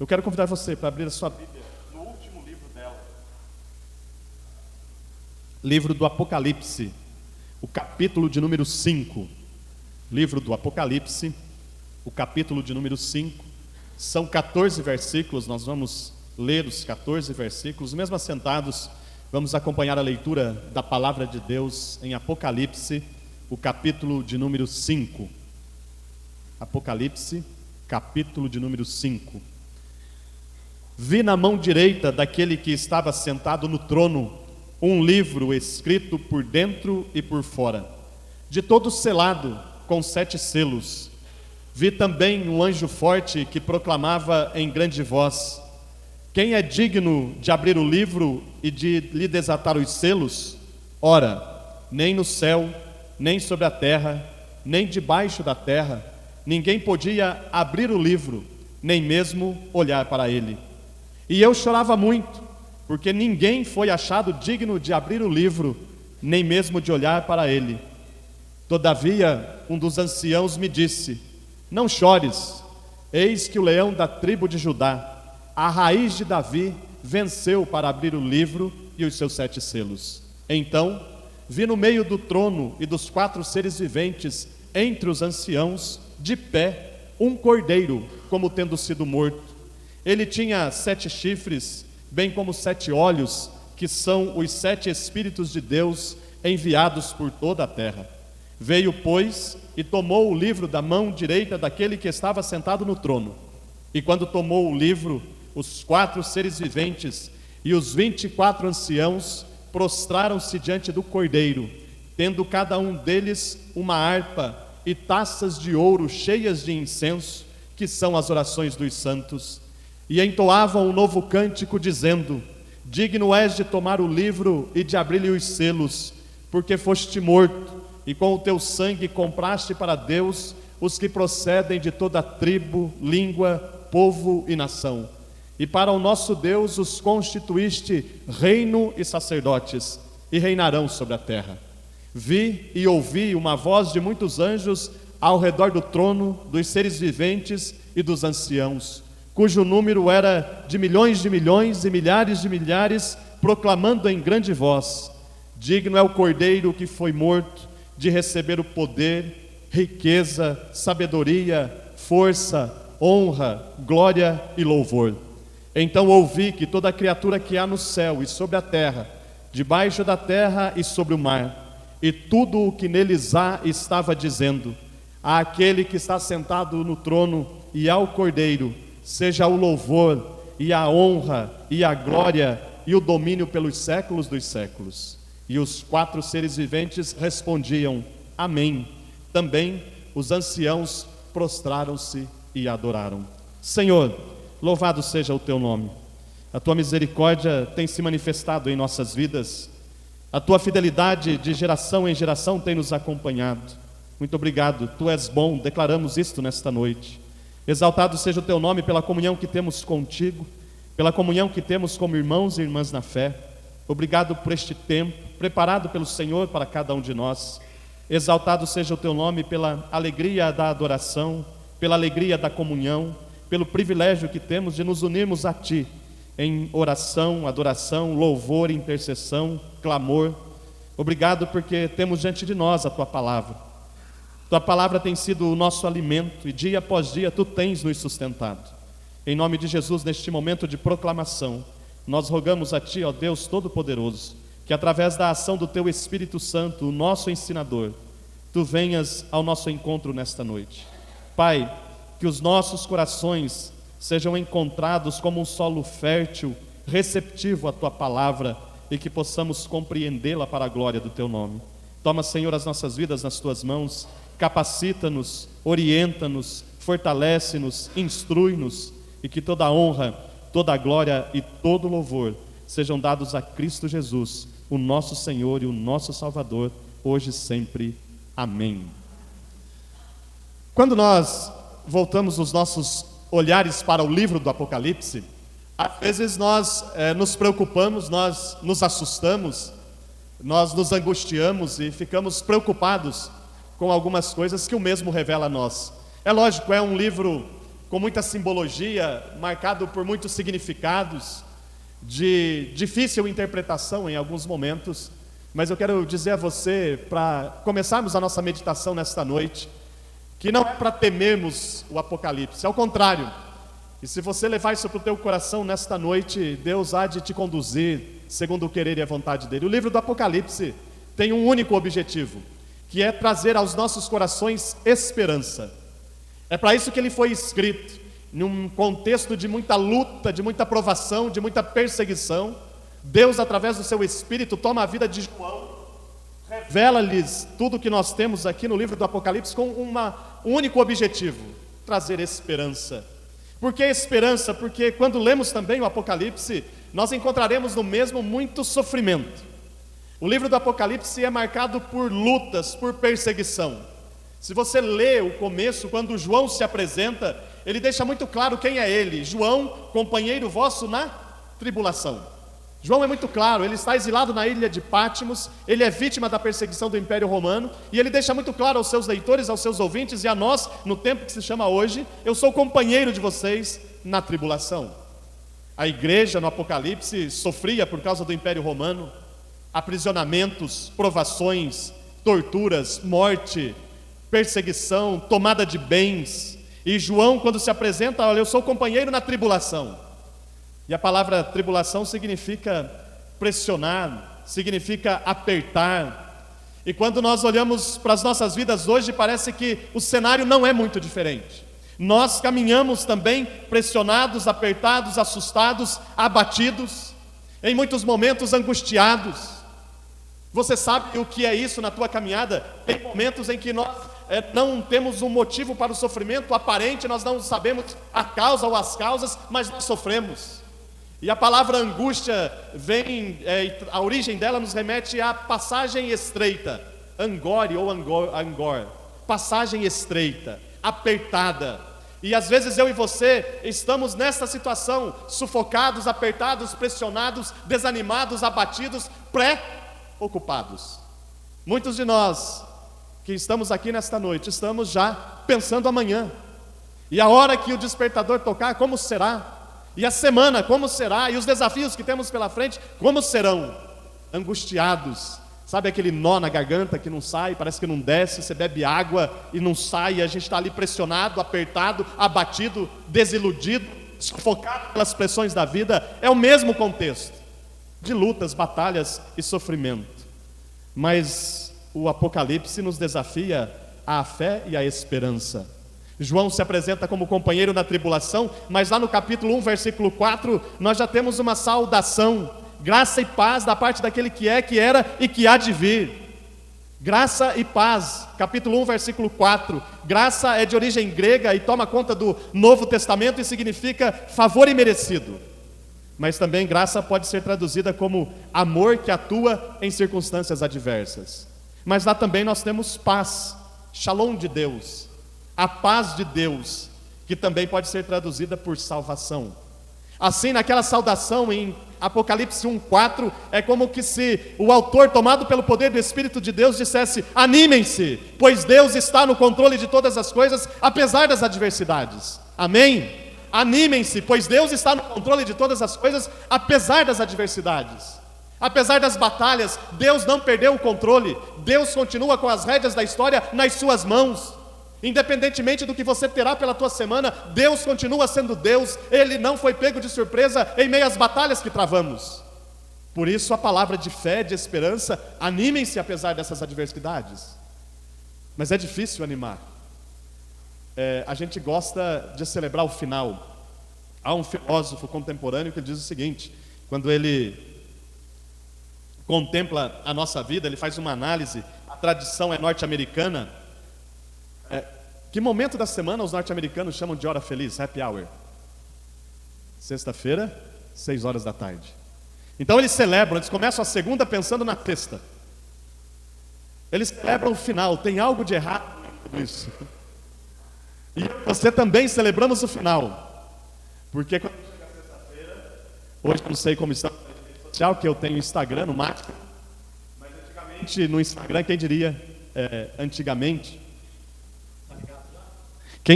Eu quero convidar você para abrir a sua Bíblia no último livro dela. Livro do Apocalipse, o capítulo de número 5. Livro do Apocalipse, o capítulo de número 5. São 14 versículos, nós vamos ler os 14 versículos. Mesmo assentados, vamos acompanhar a leitura da palavra de Deus em Apocalipse, o capítulo de número 5. Apocalipse, capítulo de número 5. Vi na mão direita daquele que estava sentado no trono um livro escrito por dentro e por fora, de todo selado com 7 selos. Vi também um anjo forte que proclamava em grande voz: quem é digno de abrir o livro e de lhe desatar os selos? Ora, nem no céu, nem sobre a terra, nem debaixo da terra, ninguém podia abrir o livro, nem mesmo olhar para ele. E eu chorava muito, porque ninguém foi achado digno de abrir o livro, nem mesmo de olhar para ele. Todavia, um dos anciãos me disse: não chores, eis que o leão da tribo de Judá, a raiz de Davi, venceu para abrir o livro e os seus 7 selos. Então, vi no meio do trono e dos 4 seres viventes, entre os anciãos, de pé, um cordeiro, como tendo sido morto. Ele tinha 7 chifres, bem como 7 olhos, que são os 7 Espíritos de Deus enviados por toda a terra. Veio, pois, e tomou o livro da mão direita daquele que estava sentado no trono. E quando tomou o livro, os 4 seres viventes e os 24 anciãos prostraram-se diante do cordeiro, tendo cada um deles uma harpa e taças de ouro cheias de incenso, que são as orações dos santos. E entoavam um novo cântico, dizendo: digno és de tomar o livro e de abrir-lhe os selos, porque foste morto, e com o teu sangue compraste para Deus os que procedem de toda tribo, língua, povo e nação. E para o nosso Deus os constituíste reino e sacerdotes, e reinarão sobre a terra. Vi e ouvi uma voz de muitos anjos ao redor do trono, dos seres viventes e dos anciãos, cujo número era de milhões e milhares de milhares, proclamando em grande voz: digno é o cordeiro que foi morto de receber o poder, riqueza, sabedoria, força, honra, glória e louvor. Então ouvi que toda criatura que há no céu e sobre a terra, debaixo da terra e sobre o mar, e tudo o que neles há, estava dizendo: àquele que está sentado no trono e ao cordeiro seja o louvor e a honra e a glória e o domínio pelos séculos dos séculos. E os 4 seres viventes respondiam: amém. Também os anciãos prostraram-se e adoraram. Senhor, louvado seja o teu nome. A tua misericórdia tem se manifestado em nossas vidas. A tua fidelidade de geração em geração tem nos acompanhado. Muito obrigado, tu és bom, declaramos isto nesta noite. Exaltado seja o teu nome pela comunhão que temos contigo, pela comunhão que temos como irmãos e irmãs na fé. Obrigado por este tempo preparado pelo Senhor para cada um de nós. Exaltado seja o teu nome pela alegria da adoração, pela alegria da comunhão, pelo privilégio que temos de nos unirmos a ti em oração, adoração, louvor, intercessão, clamor. Obrigado porque temos diante de nós a tua palavra. Tua palavra tem sido o nosso alimento e dia após dia tu tens nos sustentado. Em nome de Jesus, neste momento de proclamação, nós rogamos a ti, ó Deus Todo-Poderoso, que através da ação do teu Espírito Santo, o nosso ensinador, tu venhas ao nosso encontro nesta noite. Pai, que os nossos corações sejam encontrados como um solo fértil, receptivo à tua palavra, e que possamos compreendê-la para a glória do teu nome. Toma, Senhor, as nossas vidas nas tuas mãos, capacita-nos, orienta-nos, fortalece-nos, instrui-nos, e que toda a honra, toda a glória e todo o louvor sejam dados a Cristo Jesus, o nosso Senhor e o nosso Salvador, hoje e sempre. Amém. Quando nós voltamos os nossos olhares para o livro do Apocalipse, às vezes nós nos preocupamos, nós nos assustamos, nós nos angustiamos e ficamos preocupados com algumas coisas que o mesmo revela a nós. É lógico, é um livro com muita simbologia, marcado por muitos significados, de difícil interpretação em alguns momentos, mas eu quero dizer a você, para começarmos a nossa meditação nesta noite, que não é para temermos o Apocalipse, ao contrário. E se você levar isso para o teu coração nesta noite, Deus há de te conduzir segundo o querer e a vontade dele. O livro do Apocalipse tem um único objetivo, que é trazer aos nossos corações esperança. É para isso que ele foi escrito, num contexto de muita luta, de muita provação, de muita perseguição. Deus, através do seu Espírito, toma a vida de João, revela-lhes tudo o que nós temos aqui no livro do Apocalipse com um único objetivo: trazer esperança. Por que esperança? Porque quando lemos também o Apocalipse, nós encontraremos no mesmo muito sofrimento. O livro do Apocalipse é marcado por lutas, por perseguição. Se você lê o começo, quando João se apresenta, ele deixa muito claro quem é ele: João, companheiro vosso na tribulação. João é muito claro, ele está exilado na ilha de Patmos, ele é vítima da perseguição do Império Romano, e ele deixa muito claro aos seus leitores, aos seus ouvintes e a nós, no tempo que se chama hoje: eu sou companheiro de vocês na tribulação. A igreja no Apocalipse sofria por causa do Império Romano, aprisionamentos, provações, torturas, morte, perseguição, tomada de bens. E João, quando se apresenta, olha, eu sou companheiro na tribulação. E a palavra tribulação significa pressionar, significa apertar. E quando nós olhamos para as nossas vidas hoje, parece que o cenário não é muito diferente. Nós caminhamos também pressionados, apertados, assustados, abatidos, em muitos momentos angustiados. Você sabe o que é isso na tua caminhada? Tem momentos em que nós não temos um motivo para o sofrimento aparente, nós não sabemos a causa ou as causas, mas nós sofremos. E a palavra angústia vem, a origem dela nos remete à passagem estreita, angore ou angor, passagem estreita, apertada. E às vezes eu e você estamos nessa situação, sufocados, apertados, pressionados, desanimados, abatidos, preocupados. Muitos de nós que estamos aqui nesta noite, estamos já pensando amanhã. E a hora que o despertador tocar, como será? E a semana, como será? E os desafios que temos pela frente, como serão? Angustiados. Sabe aquele nó na garganta que não sai, parece que não desce, você bebe água e não sai, e a gente está ali pressionado, apertado, abatido, desiludido, sufocado pelas pressões da vida. É o mesmo contexto de lutas, batalhas e sofrimento. Mas o Apocalipse nos desafia à fé e à esperança. João se apresenta como companheiro na tribulação, mas lá no capítulo 1, versículo 4, nós já temos uma saudação: graça e paz da parte daquele que é, que era e que há de vir. Graça e paz, capítulo 1, versículo 4. Graça é de origem grega e toma conta do Novo Testamento e significa favor imerecido. Mas também graça pode ser traduzida como amor que atua em circunstâncias adversas. Mas lá também nós temos paz, shalom de Deus, a paz de Deus, que também pode ser traduzida por salvação. Assim, naquela saudação em Apocalipse 1:4, é como que se o autor, tomado pelo poder do Espírito de Deus, dissesse: animem-se, pois Deus está no controle de todas as coisas, apesar das adversidades. Amém? Animem-se, pois Deus está no controle de todas as coisas, apesar das adversidades. Apesar das batalhas, Deus não perdeu o controle. Deus continua com as rédeas da história nas suas mãos. Independentemente do que você terá pela tua semana, Deus continua sendo Deus. Ele não foi pego de surpresa em meio às batalhas que travamos. Por isso a palavra de fé, de esperança: animem-se apesar dessas adversidades. Mas é difícil animar. A gente gosta de celebrar o final. Há um filósofo contemporâneo que diz o seguinte: quando ele contempla a nossa vida, ele faz uma análise. A tradição é norte-americana. Que momento da semana os norte-americanos chamam de hora feliz? Happy hour. Sexta-feira, 6 horas da tarde. Então eles celebram, eles começam a segunda pensando na sexta. Eles celebram o final. Tem algo de errado com isso. E você também celebramos o final. Porque quando chega a sexta-feira, hoje não sei como está na rede social, que eu tenho Instagram no máximo, mas antigamente no Instagram, quem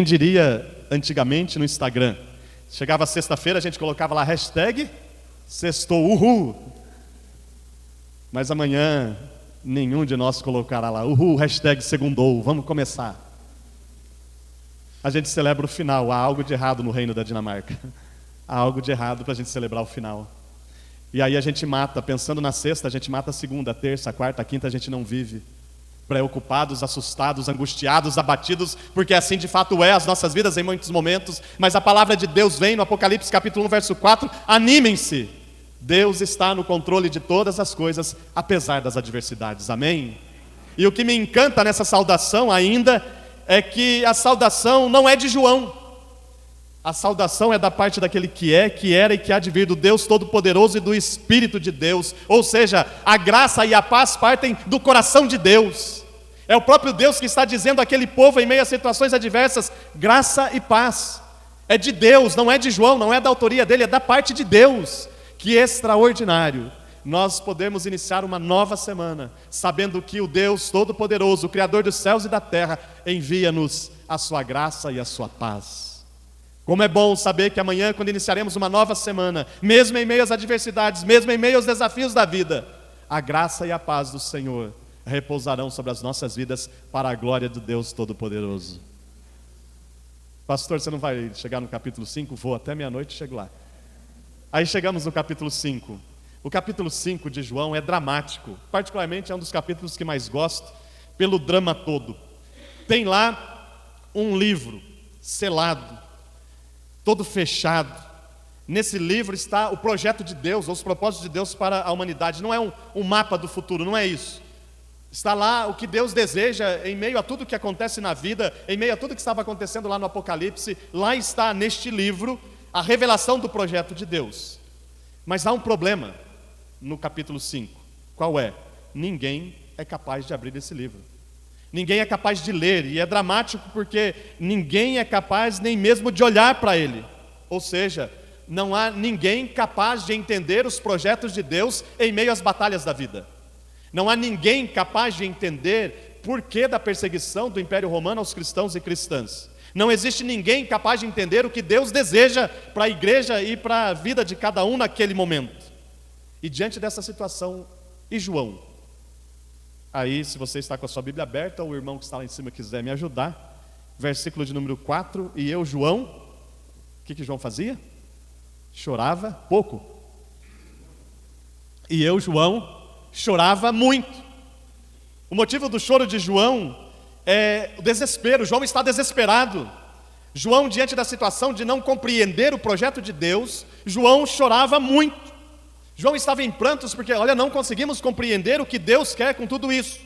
diria, antigamente no Instagram. Chegava sexta-feira, a gente colocava lá hashtag sextou, uhul. Mas amanhã nenhum de nós colocará lá uhul, hashtag segundou, vamos começar. A gente celebra o final. Há algo de errado no reino da Dinamarca. Há algo de errado para a gente celebrar o final. E aí a gente mata, pensando na sexta, a gente mata a segunda, a terça, a quarta, a quinta, a gente não vive. Preocupados, assustados, angustiados, abatidos, porque assim de fato é as nossas vidas em muitos momentos. Mas a palavra de Deus vem no Apocalipse capítulo 1, verso 4, animem-se. Deus está no controle de todas as coisas, apesar das adversidades. Amém? E o que me encanta nessa saudação ainda é que a saudação não é de João. A saudação é da parte daquele que é, que era e que há de vir, do Deus Todo-Poderoso e do Espírito de Deus. Ou seja, a graça e a paz partem do coração de Deus. É o próprio Deus que está dizendo àquele povo em meio a situações adversas, graça e paz. É de Deus, não é de João, não é da autoria dele, é da parte de Deus. Que extraordinário nós podemos iniciar uma nova semana, sabendo que o Deus Todo-Poderoso, o Criador dos céus e da terra, envia-nos a sua graça e a sua paz. Como é bom saber que amanhã, quando iniciaremos uma nova semana, mesmo em meio às adversidades, mesmo em meio aos desafios da vida, a graça e a paz do Senhor repousarão sobre as nossas vidas para a glória do Deus Todo-Poderoso. Pastor, você não vai chegar no capítulo 5? Vou, até meia-noite e chego lá. Aí chegamos no capítulo 5. O capítulo 5 de João é dramático, particularmente é um dos capítulos que mais gosto, pelo drama todo. Tem lá um livro selado, todo fechado. Nesse livro está o projeto de Deus, ou os propósitos de Deus para a humanidade. Não é um mapa do futuro, não é isso. Está lá o que Deus deseja em meio a tudo que acontece na vida, em meio a tudo que estava acontecendo lá no Apocalipse. Lá está neste livro a revelação do projeto de Deus. Mas há um problema no capítulo 5. Qual é? Ninguém é capaz de abrir esse livro. Ninguém é capaz de ler, e é dramático porque ninguém é capaz nem mesmo de olhar para ele. Ou seja, não há ninguém capaz de entender os projetos de Deus em meio às batalhas da vida. Não há ninguém capaz de entender por que da perseguição do Império Romano aos cristãos e cristãs. Não existe ninguém capaz de entender o que Deus deseja para a igreja e para a vida de cada um naquele momento. E diante dessa situação, e João? Aí, se você está com a sua Bíblia aberta, ou o irmão que está lá em cima quiser me ajudar, versículo de número 4, e eu, João, o que João fazia? Chorava pouco. E eu, João, chorava muito. O motivo do choro de João é o desespero. João está desesperado. João, diante da situação de não compreender o projeto de Deus, João chorava muito. João estava em prantos porque, olha, não conseguimos compreender o que Deus quer com tudo isso.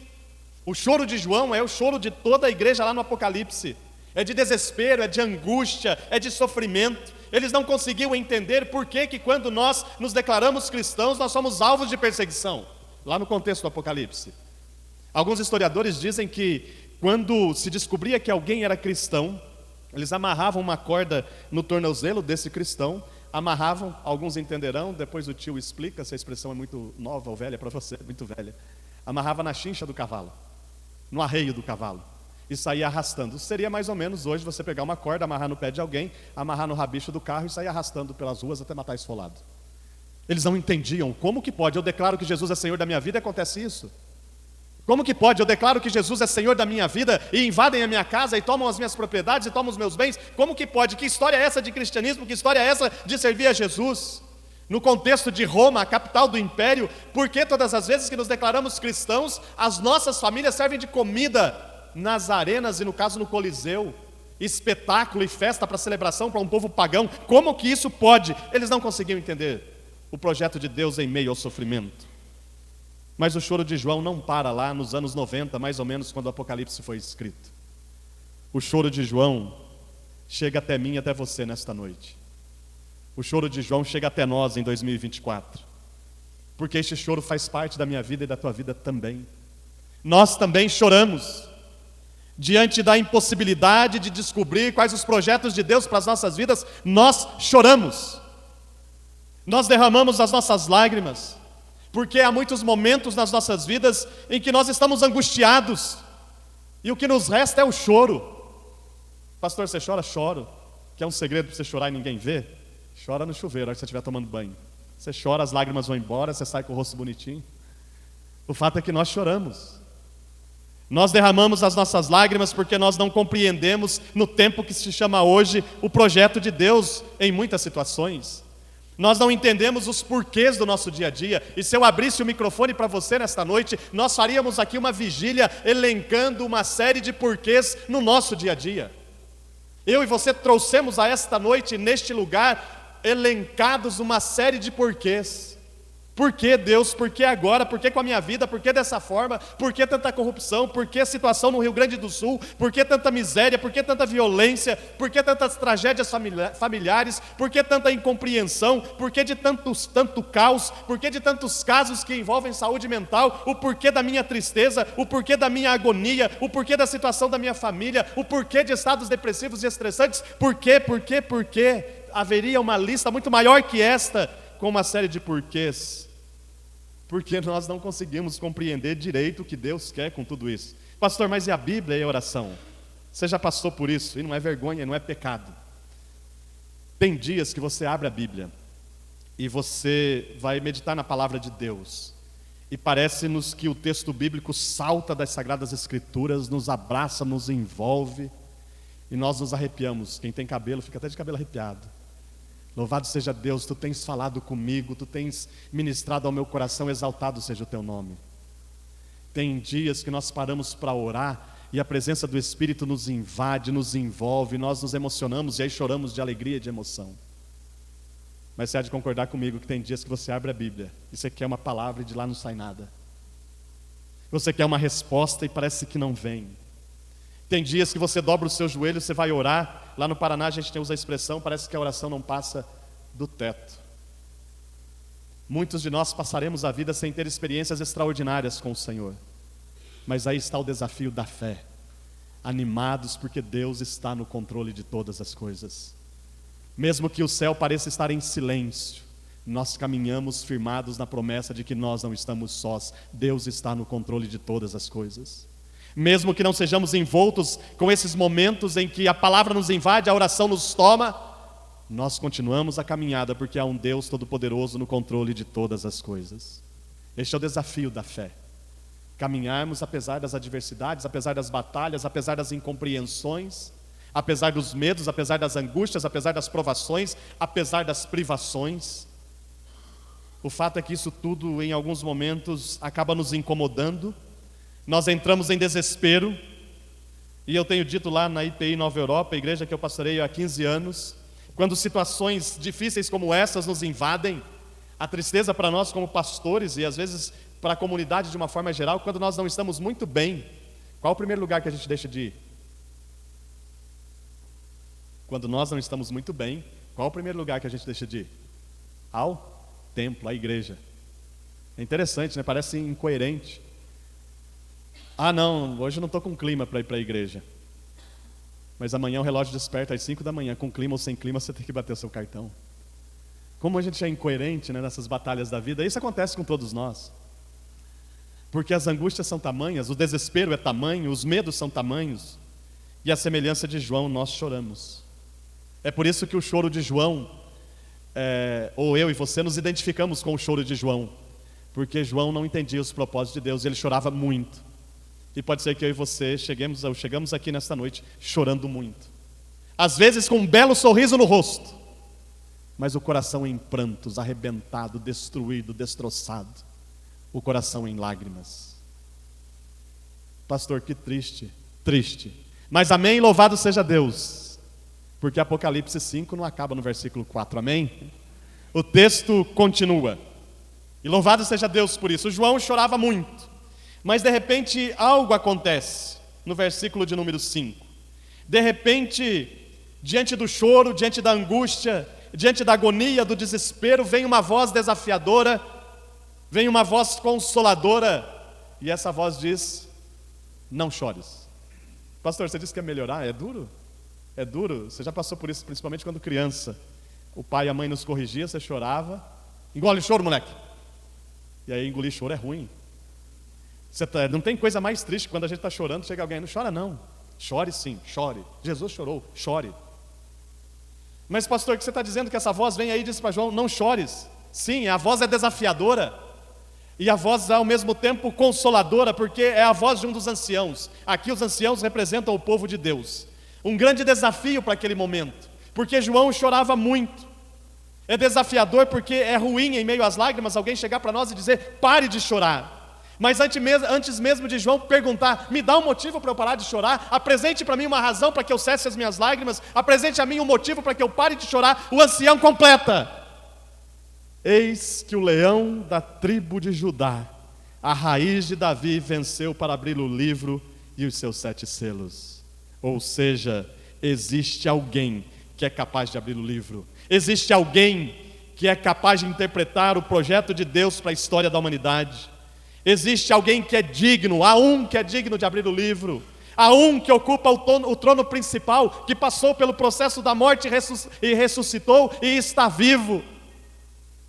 O choro de João é o choro de toda a igreja lá no Apocalipse. É de desespero, é de angústia, é de sofrimento. Eles não conseguiam entender por que quando nós nos declaramos cristãos, nós somos alvos de perseguição. Lá no contexto do Apocalipse. Alguns historiadores dizem que quando se descobria que alguém era cristão, eles amarravam uma corda no tornozelo desse cristão, amarravam, alguns entenderão, depois o tio explica, essa expressão é muito nova ou velha para você, muito velha. Amarrava na chincha do cavalo, no arreio do cavalo, e saía arrastando. Seria mais ou menos hoje você pegar uma corda, amarrar no pé de alguém, amarrar no rabicho do carro e sair arrastando pelas ruas até matar esfolado. Eles não entendiam, como que pode? Eu declaro que Jesus é Senhor da minha vida e acontece isso. Como que pode? Eu declaro que Jesus é Senhor da minha vida e invadem a minha casa e tomam as minhas propriedades e tomam os meus bens. Como que pode? Que história é essa de cristianismo? Que história é essa de servir a Jesus? No contexto de Roma, a capital do império, por que todas as vezes que nos declaramos cristãos, as nossas famílias servem de comida nas arenas e no caso no Coliseu? Espetáculo e festa para celebração para um povo pagão. Como que isso pode? Eles não conseguiam entender o projeto de Deus em meio ao sofrimento. Mas o choro de João não para lá nos anos 90, mais ou menos, quando o Apocalipse foi escrito. O choro de João chega até mim e até você nesta noite. O choro de João chega até nós em 2024. Porque este choro faz parte da minha vida e da tua vida também. Nós também choramos diante da impossibilidade de descobrir quais os projetos de Deus para as nossas vidas. Nós choramos. Nós derramamos as nossas lágrimas. Porque há muitos momentos nas nossas vidas em que nós estamos angustiados e o que nos resta é o choro. Pastor, você chora? Choro. Quer um segredo para você chorar e ninguém vê? Chora no chuveiro, na hora que você estiver tomando banho. Você chora, as lágrimas vão embora, você sai com o rosto bonitinho. O fato é que nós choramos. Nós derramamos as nossas lágrimas porque nós não compreendemos, no tempo que se chama hoje, o projeto de Deus em muitas situações. Nós não entendemos os porquês do nosso dia a dia. E se eu abrisse o microfone para você nesta noite, nós faríamos aqui uma vigília elencando uma série de porquês no nosso dia a dia. Eu e você trouxemos a esta noite, neste lugar, elencados uma série de porquês. Por que Deus? Por que agora? Por que com a minha vida? Por que dessa forma? Por que tanta corrupção? Por que a situação no Rio Grande do Sul? Por que tanta miséria? Por que tanta violência? Por que tantas tragédias familiares? Por que tanta incompreensão? Por que de tanto caos? Por que de tantos casos que envolvem saúde mental? O porquê da minha tristeza? O porquê da minha agonia? O porquê da situação da minha família? O porquê de estados depressivos e estressantes? Por quê? Por quê? Por quê? Haveria uma lista muito maior que esta, com uma série de porquês. Porque nós não conseguimos compreender direito o que Deus quer com tudo isso. Pastor, mas e a Bíblia e a oração? Você já passou por isso, e não é vergonha, não é pecado. Tem dias que você abre a Bíblia e você vai meditar na palavra de Deus, e parece-nos que o texto bíblico salta das Sagradas Escrituras, nos abraça, nos envolve, e nós nos arrepiamos. Quem tem cabelo fica até de cabelo arrepiado. Louvado seja Deus, tu tens falado comigo, tu tens ministrado ao meu coração, exaltado seja o teu nome. Tem dias que nós paramos para orar e a presença do Espírito nos invade, nos envolve, nós nos emocionamos e aí choramos de alegria e de emoção. Mas você há de concordar comigo que tem dias que você abre a Bíblia e você quer uma palavra e de lá não sai nada. Você quer uma resposta e parece que não vem. Tem dias que você dobra o seu joelho, você vai orar. Lá no Paraná a gente usa a expressão, parece que a oração não passa do teto. Muitos de nós passaremos a vida sem ter experiências extraordinárias com o Senhor. Mas aí está o desafio da fé. Animados porque Deus está no controle de todas as coisas. Mesmo que o céu pareça estar em silêncio, nós caminhamos firmados na promessa de que nós não estamos sós. Deus está no controle de todas as coisas. Mesmo que não sejamos envoltos com esses momentos em que a palavra nos invade, a oração nos toma, nós continuamos a caminhada porque há um Deus Todo-Poderoso no controle de todas as coisas. Este é o desafio da fé. Caminharmos apesar das adversidades, apesar das batalhas, apesar das incompreensões, apesar dos medos, apesar das angústias, apesar das provações, apesar das privações. O fato é que isso tudo, em alguns momentos, acaba nos incomodando. Nós entramos em desespero, e eu tenho dito lá na IPI Nova Europa, a igreja que eu pastoreio há 15 anos, quando situações difíceis como essas nos invadem, a tristeza para nós como pastores, e às vezes para a comunidade de uma forma geral, quando nós não estamos muito bem, qual o primeiro lugar que a gente deixa de ir? Quando nós não estamos muito bem, qual o primeiro lugar que a gente deixa de ir? Ao templo, à igreja. É interessante, né? Parece incoerente. Ah não, hoje eu não estou com clima para ir para a igreja. Mas amanhã o relógio desperta às 5 da manhã, com clima ou sem clima você tem que bater o seu cartão. Como a gente é incoerente, né, nessas batalhas da vida, isso acontece com todos nós. Porque as angústias são tamanhas, o desespero é tamanho, os medos são tamanhos, e a semelhança de João nós choramos. É por isso que o choro de João, ou eu e você nos identificamos com o choro de João, porque João não entendia os propósitos de Deus, e ele chorava muito. E pode ser que eu e você chegamos aqui nesta noite chorando muito. Às vezes com um belo sorriso no rosto, mas o coração em prantos, arrebentado, destruído, destroçado. O coração em lágrimas. Pastor, que triste, triste. Mas amém, louvado seja Deus. Porque Apocalipse 5 não acaba no versículo 4, amém? O texto continua. E louvado seja Deus por isso. O João chorava muito. Mas de repente algo acontece no versículo de número 5. De repente, diante do choro, diante da angústia, diante da agonia, do desespero, vem uma voz desafiadora, vem uma voz consoladora, e essa voz diz: não chores. Pastor, você disse que ia melhorar? É duro? É duro? Você já passou por isso, principalmente quando criança. O pai e a mãe nos corrigiam, você chorava. Engole o choro, moleque. E aí engolir choro é ruim. Não tem coisa mais triste que quando a gente está chorando, chega alguém, não chora não. Chore sim, chore. Jesus chorou, chore. Mas pastor, que você está dizendo que essa voz vem aí e diz para João, não chores. Sim, a voz é desafiadora. E a voz é ao mesmo tempo consoladora, porque é a voz de um dos anciãos. Aqui os anciãos representam o povo de Deus. Um grande desafio para aquele momento, porque João chorava muito. É desafiador porque é ruim em meio às lágrimas alguém chegar para nós e dizer, pare de chorar. Mas antes mesmo de João perguntar, me dá um motivo para eu parar de chorar, apresente para mim uma razão para que eu cesse as minhas lágrimas, apresente a mim um motivo para que eu pare de chorar, o ancião completa. Eis que o leão da tribo de Judá, a raiz de Davi, venceu para abrir o livro e os seus 7 selos. Ou seja, existe alguém que é capaz de abrir o livro. Existe alguém que é capaz de interpretar o projeto de Deus para a história da humanidade. Existe alguém que é digno, há um que é digno de abrir o livro. Há um que ocupa o trono principal, que passou pelo processo da morte e ressuscitou e está vivo.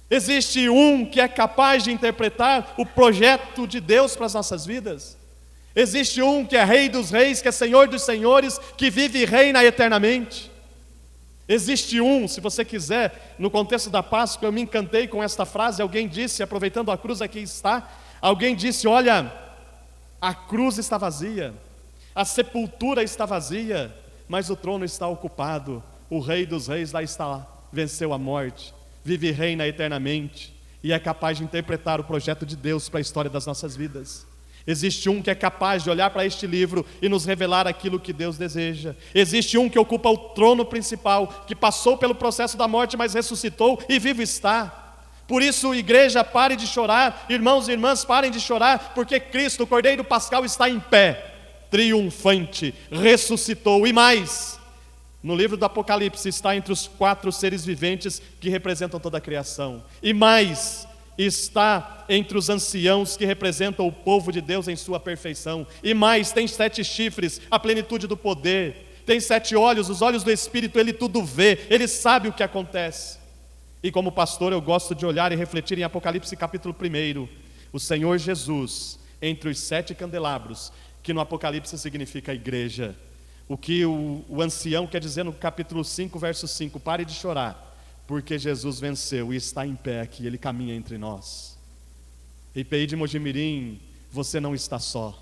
Existe um que é capaz de interpretar o projeto de Deus para as nossas vidas. Existe um que é Rei dos Reis, que é Senhor dos Senhores, que vive e reina eternamente. Existe um, se você quiser, no contexto da Páscoa, eu me encantei com esta frase, alguém disse, aproveitando a cruz aqui está, alguém disse, olha, a cruz está vazia, a sepultura está vazia, mas o trono está ocupado, o Rei dos Reis lá está, venceu a morte, vive e reina eternamente, e é capaz de interpretar o projeto de Deus para a história das nossas vidas. Existe um que é capaz de olhar para este livro e nos revelar aquilo que Deus deseja. Existe um que ocupa o trono principal, que passou pelo processo da morte, mas ressuscitou e vivo está. Por isso, igreja, pare de chorar, irmãos e irmãs, parem de chorar, porque Cristo, o Cordeiro Pascal, está em pé, triunfante, ressuscitou. E mais, no livro do Apocalipse está entre os 4 seres viventes que representam toda a criação. E mais, está entre os anciãos que representam o povo de Deus em sua perfeição. E mais, tem 7 chifres, a plenitude do poder. Tem 7 olhos, os olhos do Espírito, ele tudo vê, ele sabe o que acontece. E como pastor eu gosto de olhar e refletir em Apocalipse capítulo 1, o Senhor Jesus, entre os 7 candelabros, que no Apocalipse significa igreja. O que o ancião quer dizer no capítulo 5, verso 5, pare de chorar, porque Jesus venceu e está em pé aqui, Ele caminha entre nós. IPI de Mojimirim, você não está só.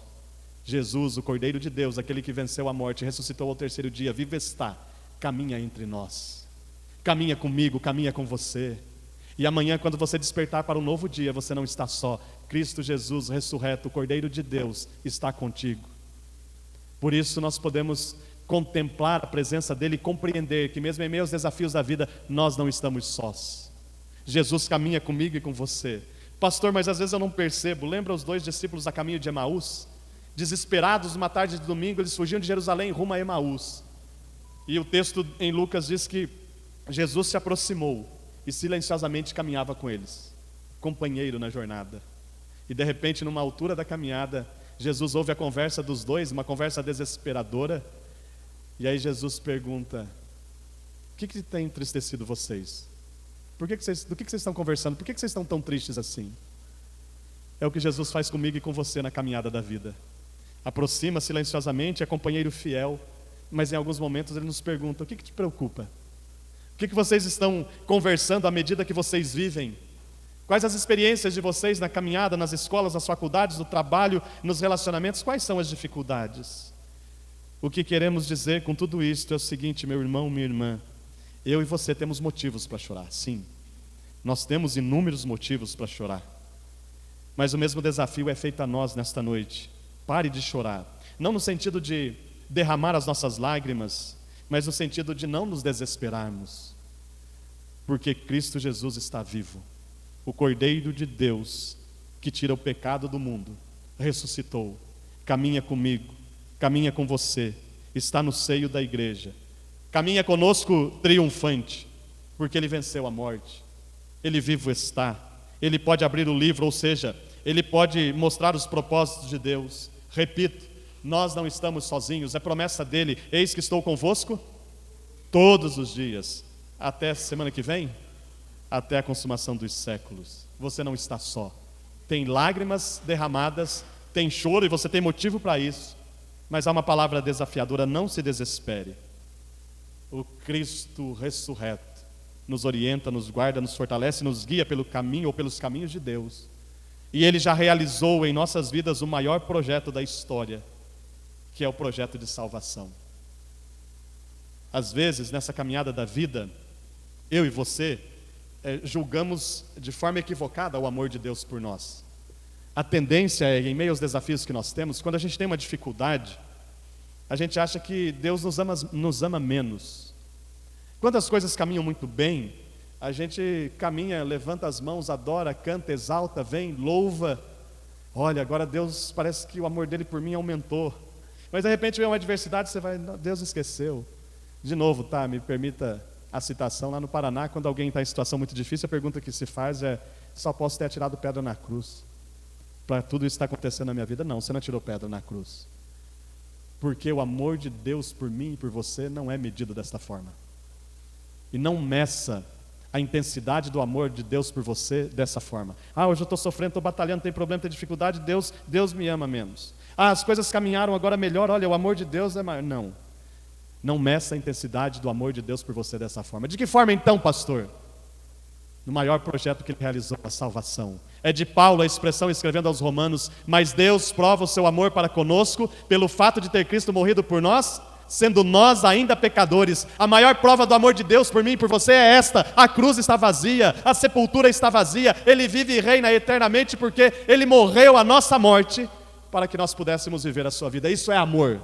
Jesus, o Cordeiro de Deus, aquele que venceu a morte, ressuscitou ao 3º dia, vivo está, caminha entre nós. Caminha comigo, caminha com você. E amanhã, quando você despertar para um novo dia, você não está só. Cristo Jesus, ressurreto, o Cordeiro de Deus, está contigo. Por isso nós podemos contemplar a presença dEle e compreender que mesmo em meio aos desafios da vida, nós não estamos sós. Jesus caminha comigo e com você. Pastor, mas às vezes eu não percebo. Lembra os 2 discípulos a caminho de Emaús? Desesperados, uma tarde de domingo, eles fugiam de Jerusalém rumo a Emaús. E o texto em Lucas diz que Jesus se aproximou e silenciosamente caminhava com eles, companheiro na jornada. E de repente, numa altura da caminhada, Jesus ouve a conversa dos 2, uma conversa desesperadora. E aí Jesus pergunta, o que tem entristecido vocês? Do que vocês estão conversando? Por que vocês estão tão tristes assim? É o que Jesus faz comigo e com você na caminhada da vida. Aproxima silenciosamente, é companheiro fiel, mas em alguns momentos Ele nos pergunta, o que te preocupa? O que vocês estão conversando à medida que vocês vivem? Quais as experiências de vocês na caminhada, nas escolas, nas faculdades, no trabalho, nos relacionamentos? Quais são as dificuldades? O que queremos dizer com tudo isto é o seguinte, meu irmão, minha irmã, eu e você temos motivos para chorar, sim. Nós temos inúmeros motivos para chorar. Mas o mesmo desafio é feito a nós nesta noite. Pare de chorar. Não no sentido de derramar as nossas lágrimas, mas no sentido de não nos desesperarmos. Porque Cristo Jesus está vivo. O Cordeiro de Deus, que tira o pecado do mundo, ressuscitou, caminha comigo, caminha com você, está no seio da igreja, caminha conosco triunfante, porque Ele venceu a morte, Ele vivo está, Ele pode abrir o livro, ou seja, Ele pode mostrar os propósitos de Deus. Repito, nós não estamos sozinhos, é promessa dEle, eis que estou convosco todos os dias, até semana que vem, até a consumação dos séculos. Você não está só. Tem lágrimas derramadas, tem choro e você tem motivo para isso. Mas há uma palavra desafiadora, não se desespere. O Cristo ressurreto nos orienta, nos guarda, nos fortalece, nos guia pelo caminho ou pelos caminhos de Deus. E Ele já realizou em nossas vidas o maior projeto da história, que é o projeto de salvação. Às vezes, nessa caminhada da vida, eu e você julgamos de forma equivocada o amor de Deus por nós. A tendência é, em meio aos desafios que nós temos, quando a gente tem uma dificuldade, a gente acha que Deus nos ama menos. Quando as coisas caminham muito bem, a gente caminha, levanta as mãos, adora, canta, exalta, vem, louva. Olha, agora Deus, parece que o amor dele por mim aumentou. Mas de repente vem uma adversidade, você vai, Deus esqueceu. De novo, tá? Me permita a citação, lá no Paraná, quando alguém está em situação muito difícil, a pergunta que se faz é: só posso ter atirado pedra na cruz para tudo isso estar acontecendo na minha vida? Não, você não atirou pedra na cruz. Porque o amor de Deus por mim e por você não é medido desta forma. E não meça a intensidade do amor de Deus por você dessa forma. Hoje eu estou sofrendo, estou batalhando, tem problema, tem dificuldade, Deus me ama menos. As coisas caminharam agora melhor, olha, o amor de Deus é maior. Não meça a intensidade do amor de Deus por você dessa forma. De que forma então, pastor? No maior projeto que ele realizou, a salvação. É de Paulo a expressão escrevendo aos Romanos: mas Deus prova o seu amor para conosco pelo fato de ter Cristo morrido por nós, sendo nós ainda pecadores. A maior prova do amor de Deus por mim e por você é esta: a cruz está vazia, a sepultura está vazia, Ele vive e reina eternamente porque Ele morreu a nossa morte para que nós pudéssemos viver a sua vida. Isso é amor.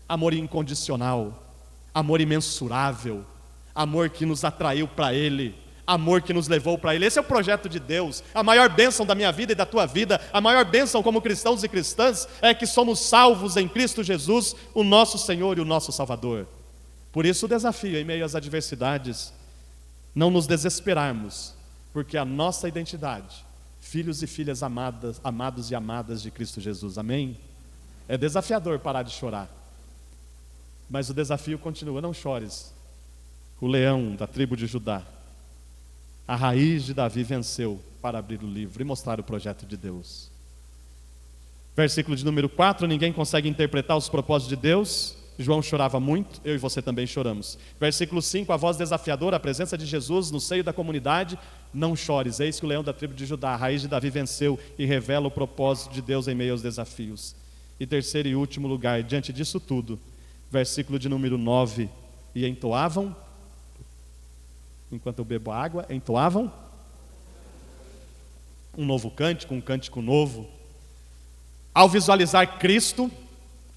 Amor incondicional, amor imensurável, amor que nos atraiu para Ele, amor que nos levou para Ele. Esse é o projeto de Deus. A maior bênção da minha vida e da tua vida, a maior bênção como cristãos e cristãs, é que somos salvos em Cristo Jesus, o nosso Senhor e o nosso Salvador. Por isso o desafio, em meio às adversidades, não nos desesperarmos, porque a nossa identidade, filhos e filhas amadas, amados e amadas de Cristo Jesus, amém? É desafiador parar de chorar, mas o desafio continua: não chores. O leão da tribo de Judá, a raiz de Davi, venceu para abrir o livro e mostrar o projeto de Deus. Versículo de número 4, ninguém consegue interpretar os propósitos de Deus. João chorava muito, eu e você também choramos. Versículo 5, a voz desafiadora, a presença de Jesus no seio da comunidade: não chores, eis que o leão da tribo de Judá, a raiz de Davi, venceu e revela o propósito de Deus em meio aos desafios. E terceiro e último lugar, diante disso tudo, versículo de número 9, e entoavam, enquanto eu bebo água, entoavam um novo cântico, um cântico novo. Ao visualizar Cristo,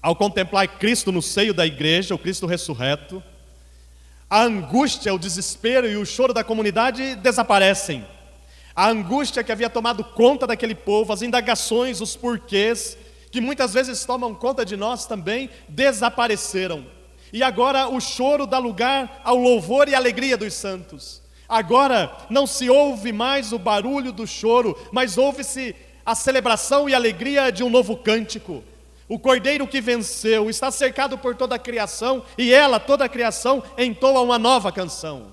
ao contemplar Cristo no seio da igreja, o Cristo ressurreto, a angústia, o desespero e o choro da comunidade desaparecem. A angústia que havia tomado conta daquele povo, as indagações, os porquês, que muitas vezes tomam conta de nós também, desapareceram. E agora o choro dá lugar ao louvor e alegria dos santos. Agora não se ouve mais o barulho do choro, mas ouve-se a celebração e alegria de um novo cântico. O Cordeiro que venceu está cercado por toda a criação, e ela, toda a criação, entoa uma nova canção.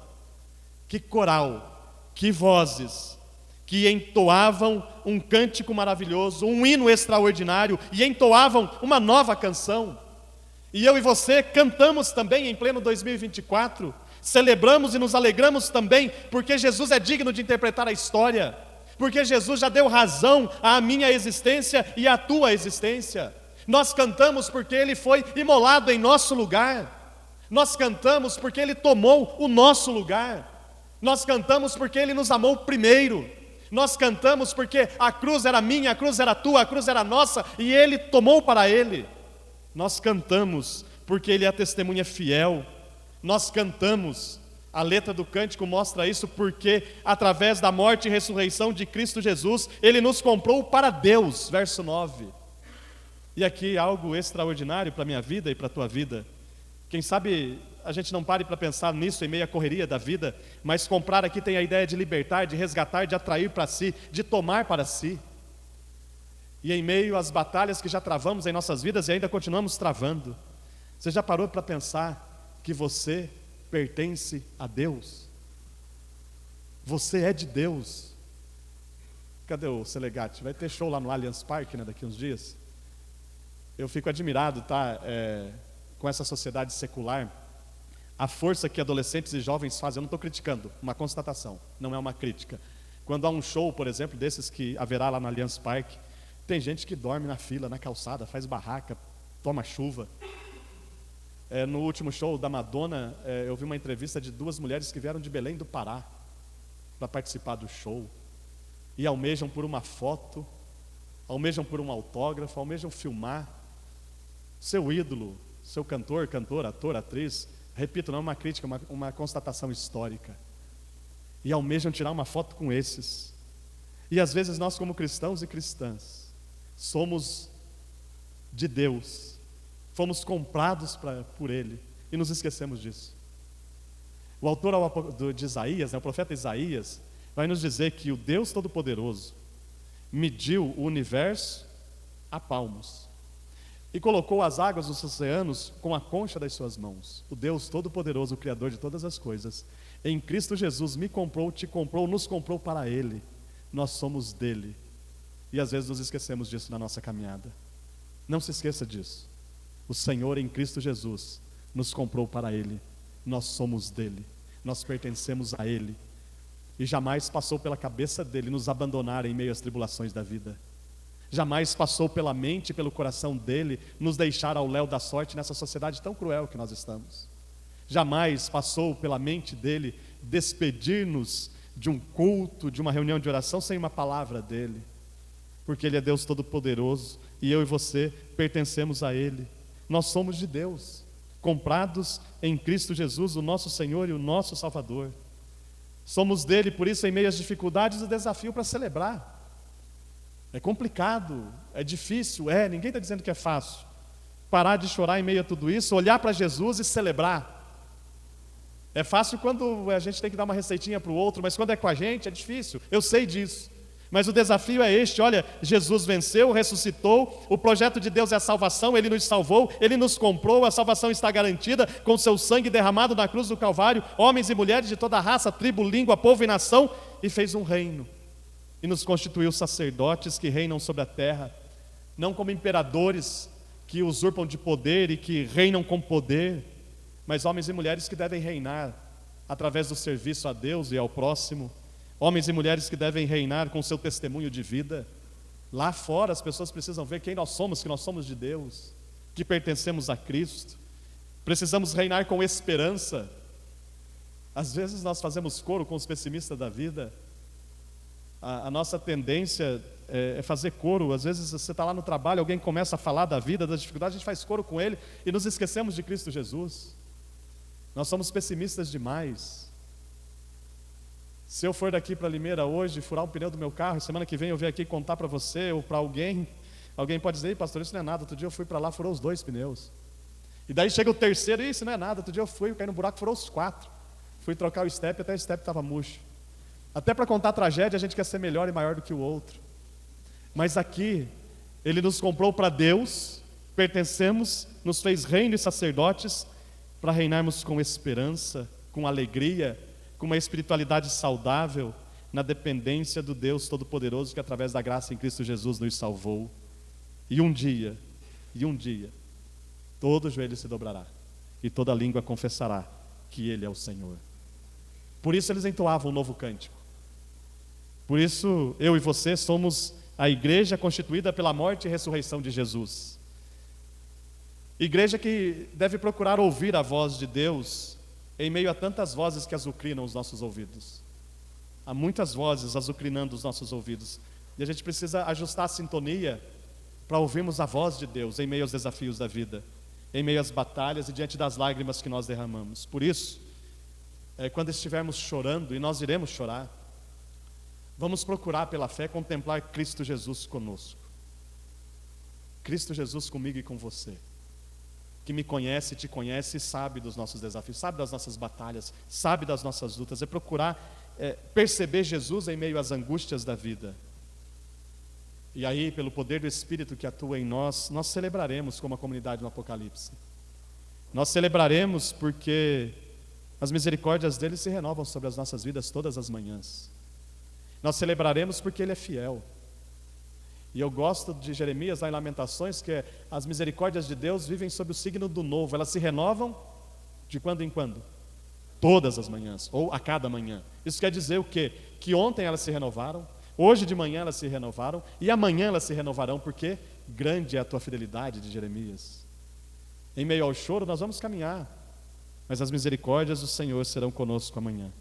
Que coral, que vozes, que entoavam um cântico maravilhoso, um hino extraordinário, e entoavam uma nova canção. E eu e você cantamos também em pleno 2024, celebramos e nos alegramos também, porque Jesus é digno de interpretar a história, porque Jesus já deu razão à minha existência e à tua existência. Nós cantamos porque Ele foi imolado em nosso lugar, nós cantamos porque Ele tomou o nosso lugar, nós cantamos porque Ele nos amou primeiro, nós cantamos porque a cruz era minha, a cruz era tua, a cruz era nossa, e Ele tomou para Ele. Nós cantamos porque Ele é a testemunha fiel. Nós cantamos, a letra do cântico mostra isso, porque através da morte e ressurreição de Cristo Jesus, Ele nos comprou para Deus, verso 9. E aqui algo extraordinário para a minha vida e para a tua vida. Quem sabe a gente não pare para pensar nisso em meio à correria da vida, mas comprar aqui tem a ideia de libertar, de resgatar, de atrair para si, de tomar para si. E em meio às batalhas que já travamos em nossas vidas e ainda continuamos travando, você já parou para pensar que você pertence a Deus? Você é de Deus. Cadê o Selegate? Vai ter show lá no Allianz Parque, né, daqui uns dias. Eu fico admirado, tá, com essa sociedade secular. a força que adolescentes e jovens fazem. Eu não estou criticando, uma constatação, não é uma crítica. Quando há um show, por exemplo, desses que haverá lá no Allianz Parque, tem gente que dorme na fila, na calçada, faz barraca, toma chuva. No último show da Madonna, eu vi uma entrevista de 2 mulheres que vieram de Belém do Pará para participar do show, e almejam por uma foto, almejam por um autógrafo, almejam filmar seu ídolo, seu cantor, cantora, ator, atriz. Repito, não é uma crítica, uma constatação histórica. E almejam tirar uma foto com esses. E às vezes nós, como cristãos e cristãs, somos de Deus, fomos comprados por Ele, e nos esquecemos disso. O autor de Isaías, o profeta Isaías, vai nos dizer que o Deus Todo-Poderoso mediu o universo a palmos e colocou as águas dos oceanos com a concha das suas mãos. O Deus Todo-Poderoso, o Criador de todas as coisas, em Cristo Jesus me comprou, te comprou, nos comprou para Ele. Nós somos dele. E às vezes nos esquecemos disso na nossa caminhada. Não se esqueça disso. O Senhor em Cristo Jesus nos comprou para Ele. Nós somos dele. Nós pertencemos a Ele. E jamais passou pela cabeça dele nos abandonar em meio às tribulações da vida. Jamais passou pela mente e pelo coração dele nos deixar ao léu da sorte nessa sociedade tão cruel que nós estamos. Jamais passou pela mente dele despedir-nos de um culto, de uma reunião de oração sem uma palavra dele. Porque Ele é Deus Todo-Poderoso e eu e você pertencemos a Ele. Nós somos de Deus, comprados em Cristo Jesus, o nosso Senhor e o nosso Salvador. Somos dele, por isso, em meio às dificuldades, o desafio para celebrar. É complicado, é difícil, ninguém está dizendo que é fácil. Parar de chorar em meio a tudo isso, olhar para Jesus e celebrar. É fácil quando a gente tem que dar uma receitinha para o outro, mas quando é com a gente é difícil, eu sei disso. Mas o desafio é este, olha, Jesus venceu, ressuscitou, o projeto de Deus é a salvação, Ele nos salvou, Ele nos comprou, a salvação está garantida com seu sangue derramado na cruz do Calvário, homens e mulheres de toda raça, tribo, língua, povo e nação, e fez um reino, e nos constituiu sacerdotes que reinam sobre a terra, não como imperadores que usurpam de poder e que reinam com poder, mas homens e mulheres que devem reinar através do serviço a Deus e ao próximo, homens e mulheres que devem reinar com seu testemunho de vida. Lá fora as pessoas precisam ver quem nós somos, que nós somos de Deus, que pertencemos a Cristo. Precisamos reinar com esperança. Às vezes nós fazemos coro com os pessimistas da vida. A nossa tendência é fazer coro. Às vezes você está lá no trabalho, alguém começa a falar da vida, das dificuldades, a gente faz coro com ele e nos esquecemos de Cristo Jesus. Nós somos pessimistas demais. Se eu for daqui para Limeira hoje, furar o pneu do meu carro, semana que vem eu venho aqui contar para você ou para alguém pode dizer, pastor, isso não é nada, outro dia eu fui para lá, furou os 2 pneus. E daí chega o terceiro, isso não é nada, outro dia eu fui, caí no buraco, furou os 4. Fui trocar o step, até o step estava murcho. Até para contar a tragédia, a gente quer ser melhor e maior do que o outro. Mas aqui, Ele nos comprou para Deus, pertencemos, nos fez reino e sacerdotes, para reinarmos com esperança, com alegria, com uma espiritualidade saudável, na dependência do Deus Todo-Poderoso que através da graça em Cristo Jesus nos salvou. E um dia, todo joelho se dobrará e toda língua confessará que Ele é o Senhor. Por isso eles entoavam um novo cântico. Por isso eu e você somos a igreja constituída pela morte e ressurreição de Jesus. Igreja que deve procurar ouvir a voz de Deus em meio a tantas vozes que azucrinam os nossos ouvidos. Há muitas vozes azucrinando os nossos ouvidos. E a gente precisa ajustar a sintonia para ouvirmos a voz de Deus em meio aos desafios da vida, em meio às batalhas e diante das lágrimas que nós derramamos. Por isso, quando estivermos chorando, e nós iremos chorar, vamos procurar pela fé contemplar Cristo Jesus conosco. Cristo Jesus comigo e com você, que me conhece, te conhece e sabe dos nossos desafios, sabe das nossas batalhas, sabe das nossas lutas. É procurar perceber Jesus em meio às angústias da vida. E aí, pelo poder do Espírito que atua em nós, nós celebraremos como a comunidade no Apocalipse. Nós celebraremos porque as misericórdias dele se renovam sobre as nossas vidas todas as manhãs. Nós celebraremos porque Ele é fiel. E eu gosto de Jeremias, lá em Lamentações, que as misericórdias de Deus vivem sob o signo do novo. Elas se renovam De quando em quando? Todas as manhãs, ou a cada manhã. Isso quer dizer o quê? Que ontem elas se renovaram, hoje de manhã elas se renovaram, e amanhã elas se renovarão, porque grande é a tua fidelidade, de Jeremias. Em meio ao choro nós vamos caminhar, mas as misericórdias do Senhor serão conosco amanhã.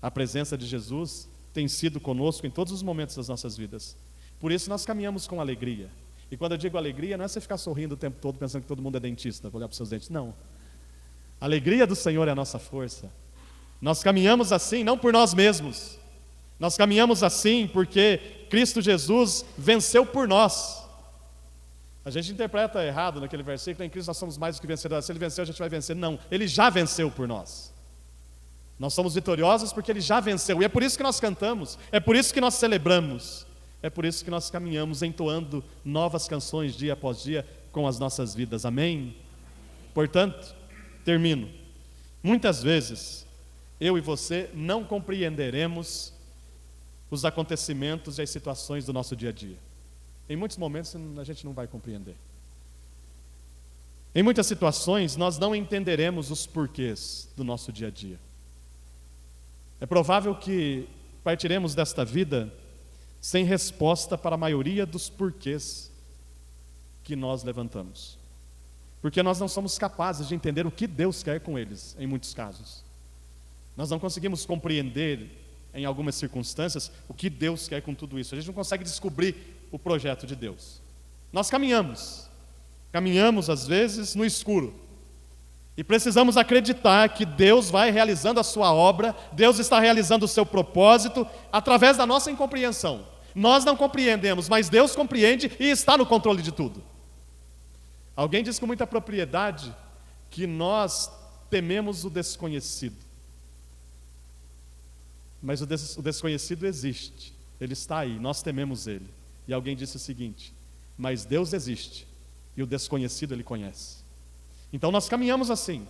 A presença de Jesus tem sido conosco em todos os momentos das nossas vidas. Por isso nós caminhamos com alegria. E quando eu digo alegria, não é você ficar sorrindo o tempo todo pensando que todo mundo é dentista, vou olhar para os seus dentes, não. A alegria do Senhor é a nossa força. Nós caminhamos assim não por nós mesmos, nós caminhamos assim porque Cristo Jesus venceu por nós. A gente interpreta errado naquele versículo: em Cristo nós somos mais do que vencedores. Se Ele venceu, a gente vai vencer. Não, Ele já venceu por nós. Nós somos vitoriosos porque Ele já venceu. E é por isso que nós cantamos, é por isso que nós celebramos, é por isso que nós caminhamos entoando novas canções dia após dia com as nossas vidas. Amém? Portanto, termino. Muitas vezes, eu e você não compreenderemos os acontecimentos e as situações do nosso dia a dia. Em muitos momentos a gente não vai compreender. Em muitas situações nós não entenderemos os porquês do nosso dia a dia. É provável que partiremos desta vida sem resposta para a maioria dos porquês que nós levantamos. Porque nós não somos capazes de entender o que Deus quer com eles, em muitos casos. Nós não conseguimos compreender, em algumas circunstâncias, o que Deus quer com tudo isso. A gente não consegue descobrir o projeto de Deus. Nós caminhamos às vezes no escuro, e precisamos acreditar que Deus vai realizando a sua obra, Deus está realizando o seu propósito, através da nossa incompreensão. Nós não compreendemos, mas Deus compreende e está no controle de tudo. Alguém diz com muita propriedade que nós tememos o desconhecido. Mas o desconhecido existe, ele está aí, nós tememos ele. E alguém disse o seguinte: mas Deus existe e o desconhecido Ele conhece. Então nós caminhamos assim,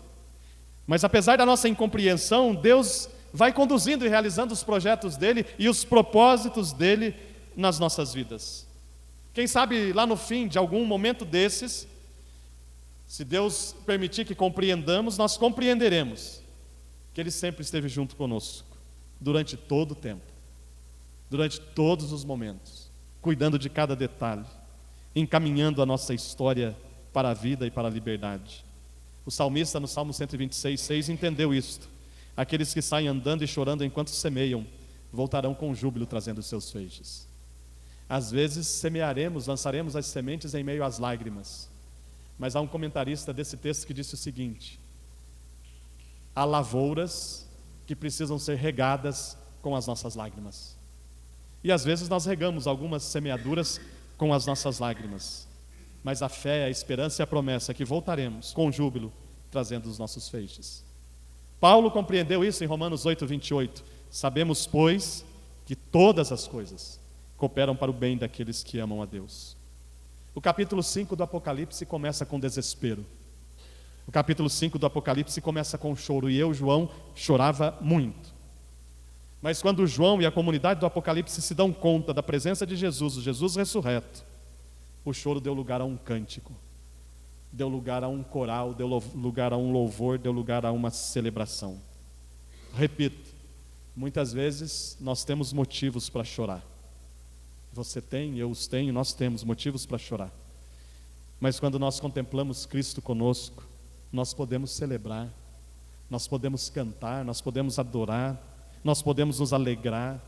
mas apesar da nossa incompreensão, Deus vai conduzindo e realizando os projetos dEle e os propósitos dEle nas nossas vidas. Quem sabe lá no fim de algum momento desses, se Deus permitir que compreendamos, nós compreenderemos que Ele sempre esteve junto conosco, durante todo o tempo, durante todos os momentos, cuidando de cada detalhe, encaminhando a nossa história para a vida e para a liberdade. O salmista, no Salmo 126:6, entendeu isto: aqueles que saem andando e chorando enquanto semeiam, voltarão com júbilo trazendo os seus feixes. Às vezes semearemos, lançaremos as sementes em meio às lágrimas, mas há um comentarista desse texto que disse o seguinte: há lavouras que precisam ser regadas com as nossas lágrimas. E às vezes nós regamos algumas semeaduras com as nossas lágrimas, mas a fé, a esperança e a promessa é que voltaremos com júbilo, trazendo os nossos feixes. Paulo compreendeu isso em Romanos 8:28. Sabemos, pois, que todas as coisas cooperam para o bem daqueles que amam a Deus. O capítulo 5 do Apocalipse começa com desespero. O capítulo 5 do Apocalipse começa com choro, e eu, João, chorava muito. Mas quando João e a comunidade do Apocalipse se dão conta da presença de Jesus, o Jesus ressurreto, o choro deu lugar a um cântico, deu lugar a um coral, deu lugar a um louvor, deu lugar a uma celebração. Repito, muitas vezes nós temos motivos para chorar. Você tem, eu os tenho, nós temos motivos para chorar. Mas quando nós contemplamos Cristo conosco, nós podemos celebrar, nós podemos cantar, nós podemos adorar, nós podemos nos alegrar,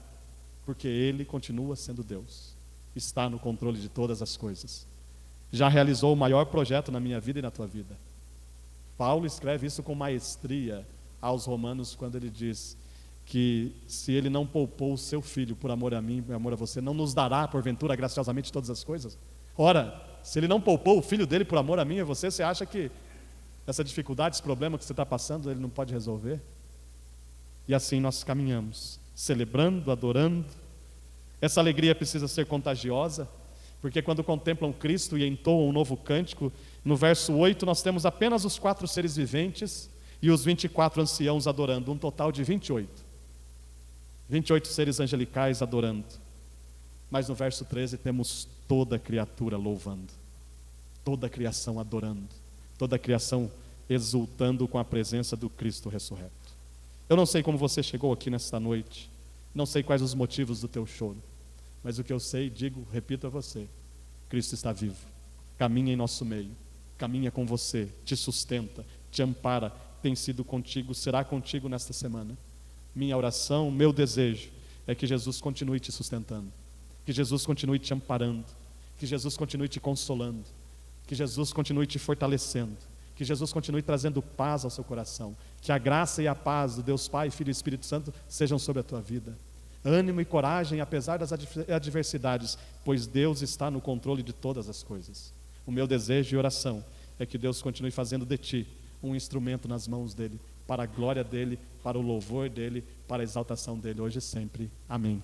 porque Ele continua sendo Deus, está no controle de todas as coisas. Já realizou o maior projeto na minha vida e na tua vida. Paulo escreve isso com maestria aos Romanos, quando ele diz que se Ele não poupou o seu Filho por amor a mim, por amor a você, não nos dará porventura graciosamente todas as coisas? Ora, se Ele não poupou o Filho dele por amor a mim e a você, você acha que essa dificuldade, esse problema que você está passando, Ele não pode resolver? E assim nós caminhamos, celebrando, adorando. Essa alegria precisa ser contagiosa, porque quando contemplam Cristo e entoam um novo cântico, no verso 8 nós temos apenas os 4 seres viventes e os 24 anciãos adorando, um total de 28 seres angelicais adorando. Mas no verso 13 temos toda a criatura louvando, toda a criação adorando, toda a criação exultando com a presença do Cristo ressurreto. Eu não sei como você chegou aqui nesta noite, não sei quais os motivos do teu choro, mas o que eu sei, digo, repito a você: Cristo está vivo, caminha em nosso meio, caminha com você, te sustenta, te ampara, tem sido contigo, será contigo nesta semana. Minha oração, meu desejo é que Jesus continue te sustentando, que Jesus continue te amparando, que Jesus continue te consolando, que Jesus continue te fortalecendo, que Jesus continue trazendo paz ao seu coração, que a graça e a paz do Deus Pai, Filho e Espírito Santo sejam sobre a tua vida. Ânimo e coragem apesar das adversidades, pois Deus está no controle de todas as coisas. O meu desejo e oração é que Deus continue fazendo de ti um instrumento nas mãos dEle, para a glória dEle, para o louvor dEle, para a exaltação dEle, hoje e sempre. Amém.